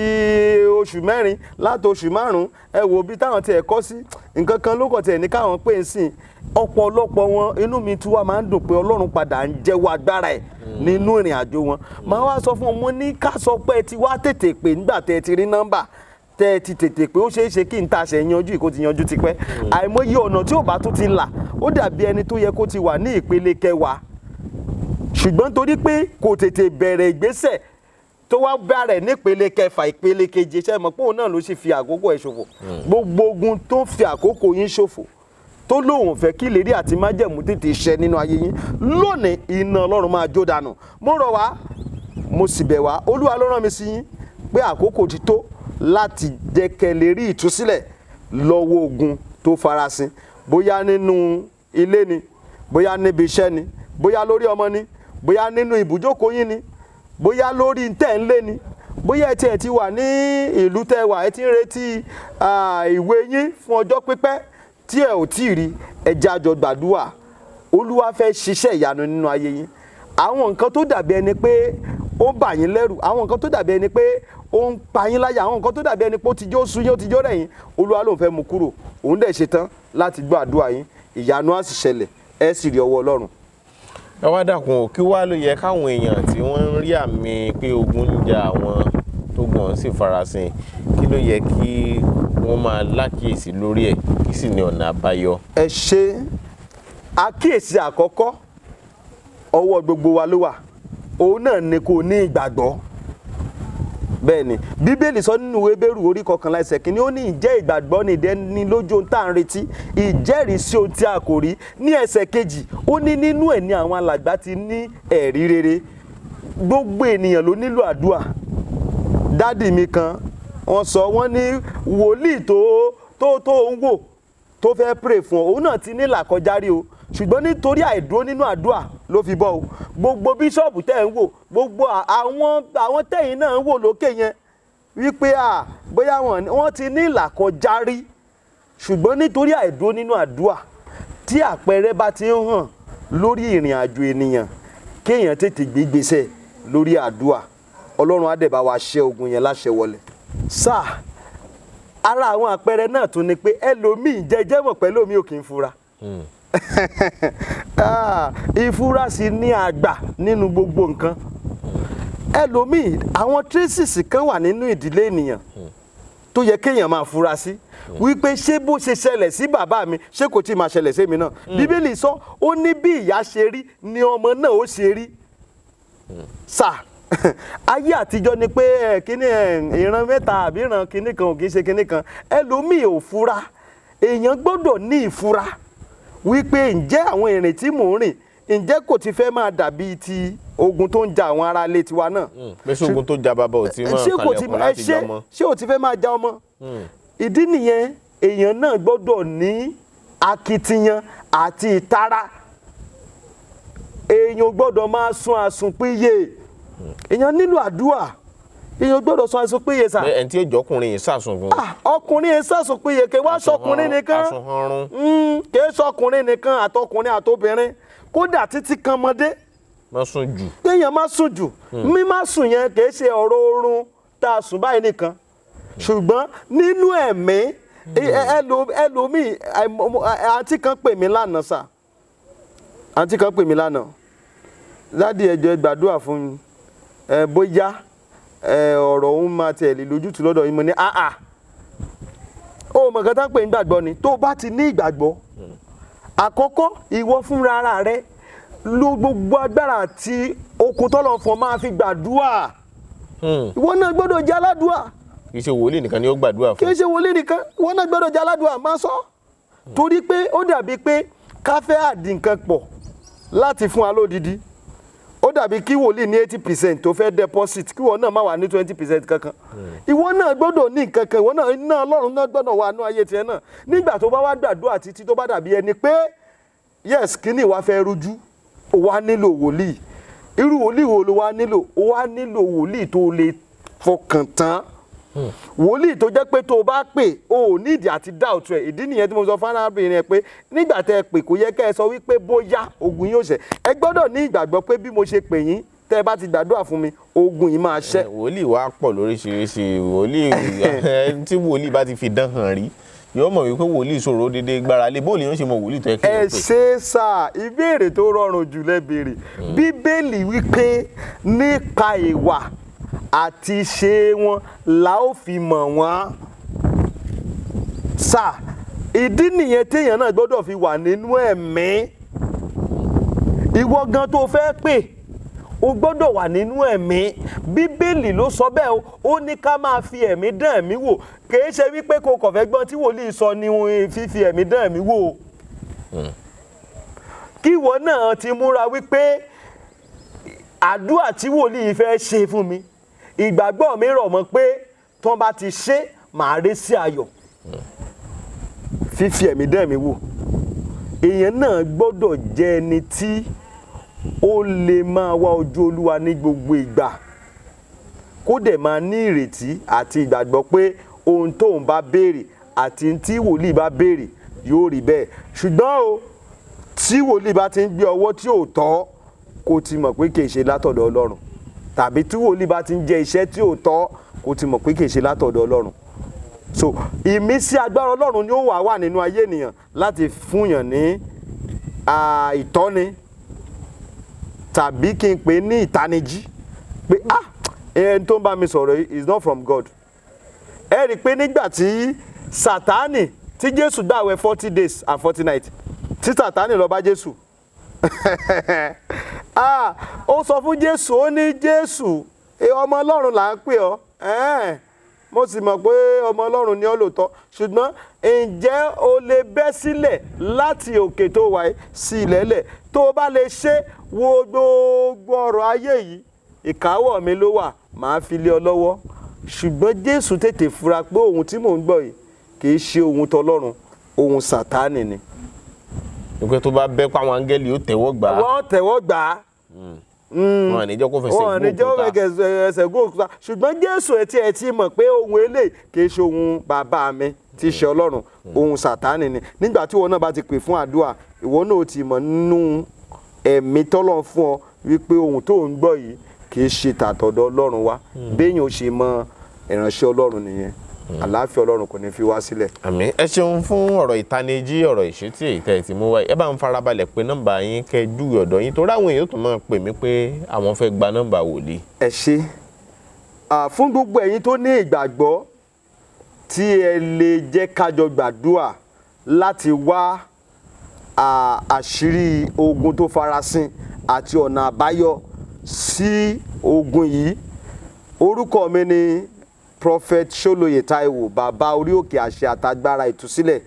oṣù mẹ́rin láti oṣù márùn-ún ẹ wò bí táwọn ti ẹ̀ kọ́ sí nǹkan kan ló kọ̀ tiẹ̀ ní káwọn pè é sìn ọ̀pọ̀lọpọ̀ wọn inú mi tún wá máa ń dùn pé Ọlọ́run padà ń jẹ́wọ́ agbára ẹ̀ nínú ìrìn àjò wọn. Màá wá sọ fún wọn mo ní ká sọ pé ẹ ti wá tètè pè nígbà tẹ́ ẹ ti rí nọ́mbà tẹ́ ẹ ti tètè pé ó ṣeé ṣe kí n taṣẹ̀ yanjú ìkó ti yanjú tipẹ́ àìmọye ọ̀nà tí ò bá tún ti là ó dàbí ẹni tó yẹ kó ti wà ní ìpele kẹwàá ṣùgbọ́n torí pé kò tètè bẹ̀rẹ̀ ìgbésẹ̀ tó wá bẹ̀rẹ̀ nípele kẹfà ìpele keje ṣe mọ̀ pé òun náà ló sì fi àkókò ẹ̀ ṣòfò gbogbo ogun tó fi àkókò yín ṣòfò tó lóun fẹ́ kí ìlérí àti májẹ̀mú tètè ṣẹ nínú ayé yín lónìí iná Ọlọ́run máa jó dànù. Mo rọ̀ wá mo sì bẹ̀ wá Olúwa ló rán mi sí yín pé àkókò ti tó láti jẹ́ kẹ́ lè rí ìtúsílẹ̀ lọ́wọ́ ogun tó farasin bóyá nínú ilé ni bóyá níbi iṣẹ́ ni bóyá lórí ọmọ ni bóyá nínú ibùjókòó yín ni bóyá lórí ntẹ̀ ńlé ni bóyá ẹ tiẹ̀ ti wà ní ìlú tẹ́ wà ẹ ti ń retí ìwé yín fún ọjọ́ pípẹ́ tí ẹ ò tí ì rí ẹ jẹ́ a jọ gbàdúrà. Olúwa fẹ́ ṣiṣẹ́ ìyanu nínú ayé yín. Àwọn nǹkan tó dàbí ẹni pé ó bà yín lẹ́rù, àwọn nǹkan tó dàbí ẹni pé ó ń pa yín láyà, àwọn nǹkan tó dàbí ẹni pé ó ti jó sú yín, ó ti jó rẹ̀ yín, Olúwa ló ń fẹ́ mú kúrò. Òun dẹ̀ ṣe tán láti gbọ́ àdúrà yín, ìyanu á sì ṣẹlẹ̀, ẹ sì rí ọwọ́ Ọlọ́run. Ẹ wá dákun, kí wá ló yẹ káwọn èèyàn tí wọ́n ń rí àmì pé ogun ń jà àwọn tó gbọ̀n sì farasin, kí ló yẹ kí wọ́n máa lákìyèsí lórí ẹ̀, kí sì ní ọ̀nà àbáyọ? Ẹ ṣe àkíyèsí àkọ́kọ́ ọwọ́ gbogbo wa ló wà, òun náà ni kò ní ìgbàgbọ́. Bẹ́ẹ̀ ni Bíbélì sọ nínú ìwé Hébérù orí 11 ẹsẹ̀ kìíní, ó ní ìjẹ́ ìgbàgbọ́ ní ìdẹ́ni lójú ohun tá à ń retí, ìjẹ́rìí sí ohun tí a kò rí. Ní ẹsẹ̀ kejì ó ní nínú ẹ̀ ni àwọn alàgbà ti ní ẹ̀rí rere. Gbogbo ènìyàn ló nílò àdúrà. Dádì mi kan wọ́n sọ, wọ́n ní wòlíì tó ń wò tó fẹ́ pray fún ọ, òun náà ti ní làkọjá rí o, ṣùgbọ́n nítorí àìdúró nínú àdúrà ló fi bọ́ o. Gbogbo bíṣọ̀bù tẹ́ ń wò, gbogbo àwọn tẹ́yìn náà ń wò lókè yẹn wípé bóyá wọ́n ti ní làkọjá rí, ṣùgbọ́n nítorí àìdúró nínú àdúrà tí àpẹẹrẹ bá ti ń hàn lórí ìrìn àjò ènìyàn, kéèyàn tètè gbé ìgbésẹ̀ lórí àdúrà. Ọlọ́run á dẹ̀ bá wa ṣẹ́ ogun yẹn láṣẹ wọlé. Sáà ara àwọn àpẹẹrẹ náà tún ni pé ẹlòmíì jẹjẹ mọ̀ pẹ̀lú omi ò kì í fura. Ìfura sì ní àgbà nínú gbogbo nǹkan. Ẹlòmíì àwọn traces kan wà nínú ìdílé ènìyàn tó yẹ kéèyàn máa fura sí, wípé ṣé bó ṣe ṣẹlẹ̀ sí bàbá mi ṣé kò tí ì máa ṣẹlẹ̀ sí mi náà. Bíbélì sọ ó ní bí ìyá ṣe rí ni ọmọ náà ó ṣe rí. Sáà ayé àtijọ́ ni pé kíní ìran mẹ́ta àbí ìran kíní kan ò kì í ṣe kíní kan. Ẹlòmíì ò fura. Èèyàn gbọ́dọ̀ ní ìfura wípé ǹjẹ́ àwọn ìrìn tí mò ń rìn ǹjẹ́ kò ti fẹ́ máa dàbí ti ogun tó ń ja àwọn ará ilé tiwa náà. Pèsè ogun tó ja bàbá ò tí máa kalẹ̀kùn láti já ọmọ. Ṣé ò ti fẹ́ máa já ọmọ? Ìdí nìyẹn èèyàn náà gbọ́dọ̀ ní akitiyan àti ìtara. Èèyàn gbọ́dọ̀ máa sun àsùnpìyè. Èèyàn nílò àdúrà. Èèyàn gbọ́dọ̀ sun àsùnpìyè sà. Ẹni tí èjọ ọkùnrin yìí sàsùn fún. Ọkùnrin yìí sàsùnpìyè kì í wá sọkùnrin nìkan. Kì í sọkùnrin nìkan, àtọkùnrin àtobìnrin, kódà títí kan mọdé. Má sùn jù. Kéèyàn má sùn jù. Mímá sùn yẹn kì í ṣe ọ̀rọ̀ oorun tá a sùn báyìí nìkan, ṣùgbọ́n nínú ẹ̀mí. Ẹlòmíì àǹtí kan pè mí lánàá sà. Àǹtí kan pè mí lánàá. Dádì ẹ jọ̀ọ́ ẹ gbàdúrà fún mi. Bóyá ọ̀rọ̀ òun máa tẹ̀lé lójútùú lọ́dọ̀ yín. Mo ní ó mọ̀ nǹkan tá ń pè ní ìgbàgbọ́ ni. Tó o bá ti ní ìgbàgbọ́, àkọ́kọ́ ìwọ fúnra ara rẹ lo gbogbo agbára àti okun tọ́lọ̀ fún ọ máa fi gbàdúrà. Ìwọ náà gbọ́dọ̀ jẹ́ aládùúà. Kì í ṣe wòlíì nìkan ni ó gbàdúrà fún. Kì í ṣe wòlíì nìkan, ìwọ náà gbọ́dọ̀ jẹ́ aládùúà. Máa sọ torí pé ó dàbí pé ká fẹ́ àdì nǹkan pọ̀ láti fún wa lódidi. Ó dàbí kí wòlíì ní 80% tó fẹ́ deposit, kí ìwọ náà má wà ní 20% kankan. Ìwọ náà gbọ́dọ̀ ní nǹkan kan, ìwọ náà iná Ọlọ́run náà gbọ́dọ̀ wà nú ayé tiẹ̀ náà. Nígbà tó bá wá gbàdúrà títí tó bá dàbí ẹni pé yes kíní ìwà fẹ́ rújú, ó wá nílò wòlíì. Irú wòlíì wo ló wá nílò? Ó wá nílò wòlíì tó lè fọkàn tán. Wòlíì tó jẹ́ pé tó o bá pè o ò nídìí àti doubt rẹ̀. Ìdí nìyẹn tí mo sọ fún arábìnrin ẹ pé nígbà tẹ́ ẹ pè kò yẹ kẹ́ ẹ sọ wípé bóyá ogun yóò ṣẹ. Ẹ gbọ́dọ̀ ní ìgbàgbọ́ pé bí mo ṣe pè yín tẹ́ ẹ bá ti gbàdúrà fún mi ogun yìí máa ṣẹ. Wòlíì wa pọ̀ lóríṣiríṣi. Wòlíì tí wòlíì bá ti fi dán hàn rí yóò mọ̀ wípé wòlíì ṣòro dédé gbára lé. Bóòlù yóò ṣe mọ wòlíì tó yẹ kí ẹ ṣe sà, ìbéèrè tó rọrùn jù lẹ béèrè. Bíbélì wípé nípa ìwà àti ṣe wọn la ó fi mọ̀ wọ́n. Sà, ìdí nìyẹn téèyàn náà gbọ́dọ̀ fi wà nínú ẹ̀mí. Ìwọ gan tó fẹ́ pè o gbọ́dọ̀ wà nínú ẹ̀mí. Bíbélì ló sọ bẹ́ẹ̀ o. Ó ní ká máa fi ẹ̀mí dán ẹ̀mí wò. Kìí ṣe wípé kò kàn fẹ́ gbọ́n tí wòlíì sọ ni fífi ẹ̀mí dán ẹ̀mí wò. Kí ìwọ náà ti múra wípé àdúrà tí wòlíì fẹ́ ṣe fún mi, ìgbàgbọ́ mi rọ̀ mọ́ pé tán bá ti ṣe màá rí sí ayọ̀. Fífi ẹ̀mí dán ẹ̀mí wò. Èèyàn náà gbọ́dọ̀ jẹ́ ẹni tí ó lè máa wá ojú Olúwa ní gbogbo ìgbà. kó dẹ̀ máa ní ìrètí àti ìgbàgbọ́ pé ohun tóun bá béèrè àti tí wòlíì bá béèrè yóò rí bẹ́ẹ̀. ṣùgbọ́n o tí wòlíì bá ti ń gbé ọwọ́ tí ò tọ́ kó ti mọ̀ pé kìí ṣe látọ̀dọ̀ Ọlọ́run, tàbí tí wòlíì bá ti ń jẹ iṣẹ́ tí ò tọ́ kó ti mọ̀ pé kìí ṣe látọ̀dọ̀ Ọlọ́run. so ìmísí agbára Ọlọ́run ni ó wà nínú ayé ènìyàn láti fúnyàn ní ìtọ́ni tàbí kí n pè ní ìtanijí pé ẹni tó ń bá mi sọ̀rọ̀ yìí is not from God. ẹ rí i pé nígbà tí Sátánì tí Jésù gbààwẹ̀ 40 days and 40 nights tí Sátánì lọ bá Jésù ó sọ fún Jésù, ó ní Jésù ọmọ Ọlọ́run là ń pè ọ́, mo sì mọ̀ pé ọmọ Ọlọ́run ni ọ́ lóòótọ́, ṣùgbọ́n ǹjẹ́ o lè bẹ́ sílẹ̀ láti òkè tó wà sí ilẹ̀lẹ̀? tó o bá lè ṣe wo gbogbo ọ̀rọ̀ ayé yìí ìkáwọ́ mi ló wà, màá fi lé ọ lọ́wọ́. ṣùgbọ́n Jésù tètè fura pé ohun tí mò ń gbọ́ yìí kì í ṣe ohun tọlọ́run, ohun Sátánì ni. ìpè tó bá bẹ́ pa àwọn áńgẹ́lì ó tẹ̀wọ́ gbà á. wọ́n tẹ̀wọ́ gbà á. wọn ò ní jẹ́ kó fẹsẹ̀ gún òkúta. ṣùgbọ́n Jésù ẹ̀ ti mọ̀ pé ohun eléyìí kì í ṣe ohun bàbá mi tí í ṣe Ọlọ́run, ohun Sátánì ni. nígbà tí ìwọ náà bá ti pè fún àdúrà, ìwọ náà ti mọ̀ nínú ẹ̀mí tọ́lọ́run fún ọ wípé ohun tó ń gbọ́ yìí kì í ṣe tàtọ̀dọ̀ Ọlọ́run wá. béèyàn ò ṣe mọ ìránṣẹ́ Ọlọ́run nìyẹn. àlàáfíà Ọlọ́run kò ní fi wá sílẹ̀. àmín. ẹ ṣeun fún ọ̀rọ̀ ìtanijí, ọ̀rọ̀ ìṣítí èyí tẹ́ ẹ ti mú wáyé. ẹ bá ń farabalẹ̀ pé nọ́mbà yín kẹ́ júwe ọ̀dọ̀ yín, torí àwọn èèyàn tó máa pè mí pé àwọn fẹ́ gba nọ́mbà wòlíì. ẹ ṣé fún gbogbo ẹ̀yin tó ní ìgbàgbọ́ tí ẹ lè jẹ́ kájọ gbàdúrà láti wá àṣírí ogun tó farasin àti ọ̀nà àbáyọ sí ogun yìí. orúkọ mi ni Prophet Sholoye Taiwo, bàbá orí òkè àṣẹ àtagbára ìtúsílẹ̀.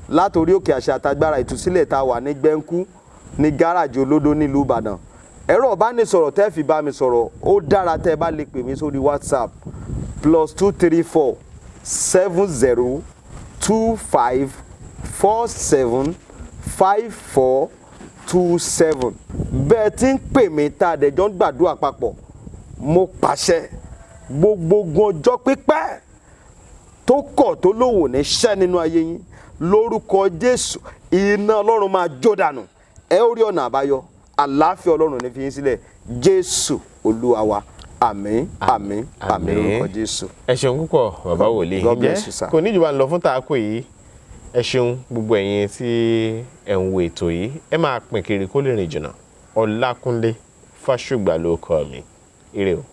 láti orí òkè àṣẹ àtagbára ìtúsílẹ̀ tá a wà ní Gbẹ́ńkú ní gáràjì Olódó nílùú Ìbàdàn. ẹ̀rọ ìbánisọ̀rọ̀ tẹ́ fi bá mi sọ̀rọ̀ ó dára tẹ́ bá lè pè mí sórí WhatsApp +234 70 25 47 54 27. bẹ́ẹ̀ tí ń pè mí tá a dẹ̀ jọ ń gbàdúrà papọ̀, mo pàṣẹ gbogbo ọjọ́ pípẹ́ tó kọ̀ tó lówó ní ṣẹ́ nínú ayé yín lórúkọ Jésù, iná Ọlọ́run máa jó dànù. ẹ ó rí ọ̀nà àbáyọ, àlàáfíà Ọlọ́run ní fi yín sílẹ̀. Jésù Olúwa wa. àmín àmín àmín lórúkọ Jésù. ẹ ṣeun púpọ̀ bàbá wòlíì. ǹjẹ́ kò ní jù bá ń lọ fún tààkù yìí. ẹ ṣeun gbogbo ẹ̀yin tí ẹ̀ ń wo ètò yìí, ẹ máa pín kiri kó lè rìn jìnnà. Ọlákúnlé Fásùgbà ló kọ mi. ire o.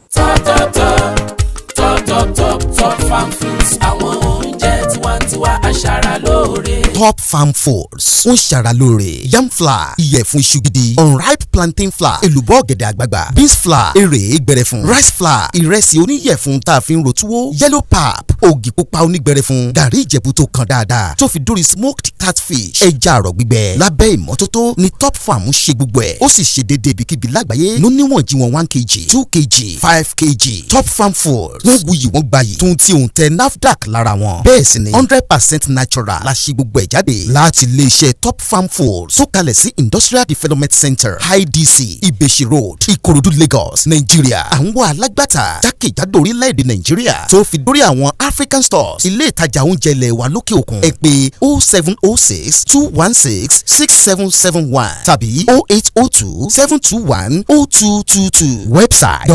Top Farm Foods, àwọn oúnjẹ tiwantiwa aṣara lóore. Top Farm Foods ń ṣara lóore. Yam flour, ìyẹ̀fun iṣu gidi, unripe plantain flour, èlùbọ́ ọ̀gẹ̀dẹ̀ àgbagbà, beans flour, èrè gbẹrẹfun, rice flour, ìrẹsì oníyẹ̀fun tá a fi ń ro túwó, yellow pap, ògì pupa onígbẹrẹfun, gàrí ìjẹ̀bú tó kan dáadáa, tó fi dórí smoked catfish, ẹja àrọ̀ gbígbẹ. Lábẹ́ ìmọ́tótó ni Top Farm ń ṣe gbogbo ẹ̀. Ó sì ṣe déédéé ibikíbi lágbàáyé. Ló níwọ̀n jí wọn 1 kg, 2 kg, 5 kg. Top Farm Foods wọ́n wuyì wọ́n gbayì tó ń tí òun tẹ NAFDAC lára wọn. bẹ́ẹ̀ sì ni 100% natural la ṣe gbogbo ẹ̀ jáde láti iléeṣẹ́ Top Farm Foods tó kalẹ̀ sí Industrial Development Center IDC Ibeshi Road Ikorodu Lagos Nigeria. àwọn alágbàtà jákèjádò orílẹ̀-èdè Nigeria tó fi dórí àwọn African stores ilé ìtajà oúnjẹ ilẹ̀ wa lókè òkun. ẹ pè 0706 216 6771 tàbí 0802 721 0222. website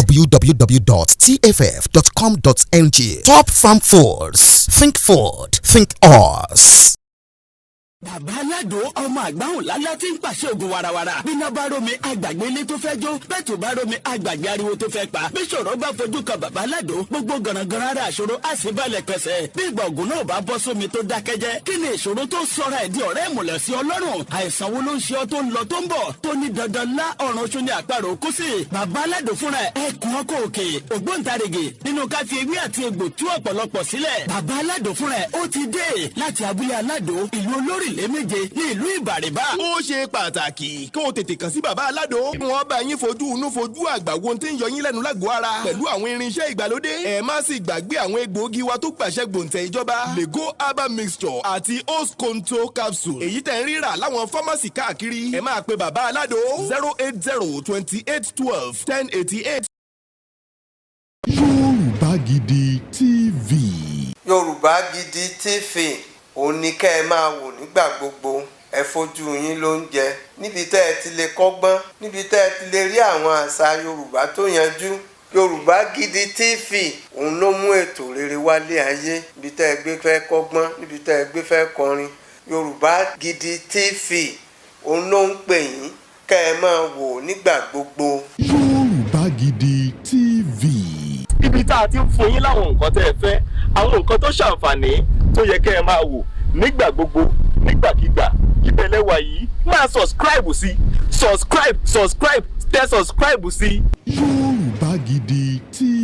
www.tff.com.ng. Top Farm Foods. Think food. Think us. Bàbá Alado ọmọ àgbáhùn lálá tí ń pàṣẹ ògùn warawara. Bíná bá rómi àgbàgbé ilé tó fẹ́ jó. Bẹ́ẹ̀ tó bá rómi àgbàgbé ariwo tó fẹ́ pa. Bí ṣòro bá fojú kan bàbá Alado, gbogbo gànàgànà ara àṣòro á sì balẹ̀ pẹ̀sẹ̀. Bí ìgbà ògùn náà bá bọ́ sómi tó dákẹ́jẹ́. Kí ni ìṣòro tó sọra ẹ̀ di ọ̀rẹ́ ìmùlẹ̀ sí Ọlọ́run? Àìsàn wo ló ń ṣe ọ tó ń lọ tó ń bọ̀? Tó ní dandan lá ọ̀run oṣù ní àparò kú sí. Bàbá Alado fúnra ẹ̀ kún ọkọ̀ òkè. Ògbóǹtarìgì nínú ká fi ewé àti egbò tú ọ̀pọ̀lọpọ̀ sílẹ̀. Bàbá Alado fúnra ẹ̀ ó ti dé láti abúlé Alado, ìlú olórí méje ní ìlú Ìbàrìbà. Ó ṣe pàtàkì kí o tètè kàn sí bàbá Alado. Wọ́n bá yín fojú inú fojú àgbà wo tí ń yọ yín lẹ́nu lágọ̀ọ́ ara pẹ̀lú àwọn irinṣẹ́ ìgbàlódé. Ẹ má sì gbàgbé àwọn egbòogi wa tó gbàṣẹ gbòǹtẹ̀ ìjọba. Lego herbal mixture àti Osconto capsule. Èyí tẹ̀ ń rírà láwọn fámásì káàkiri. Ẹ máa pe bàbá Alado 080 28 12 1088. Yorùbá Gidi TV. Yorùbá Gidi TV òun ni kẹ́ ẹ máa wò nígbà gbogbo. Ẹ fojú yín ló ń jẹ níbi tẹ́ ẹ ti lè kọ́gbọ́n, níbi tẹ́ ẹ ti lè rí àwọn àṣà Yorùbá tó yanjú. Yorùbá Gidi TV òun ló mú ètò rere wálé ayé, níbi tẹ́ ẹ gbé fẹ́ kọ́gbọ́n, níbi tẹ́ ẹ gbé fẹ́ kọrin. Yorùbá Gidi TV òun ló ń pè yín kẹ́ ẹ máa wò nígbà gbogbo. Yorùbá Gidi TV. ibi tá a ti ń fún yín láwọn nǹkan tẹ́ ẹ fẹ́, àwọn nǹkan tó ṣàǹfààní tó yẹ kẹ́ ẹ máa wò nígbà gbogbo nígbàkigbà. Ìbẹ̀lẹ̀ wà yìí máa subscribe sí tẹ subscribe sí. Yorùbá Gidi TV.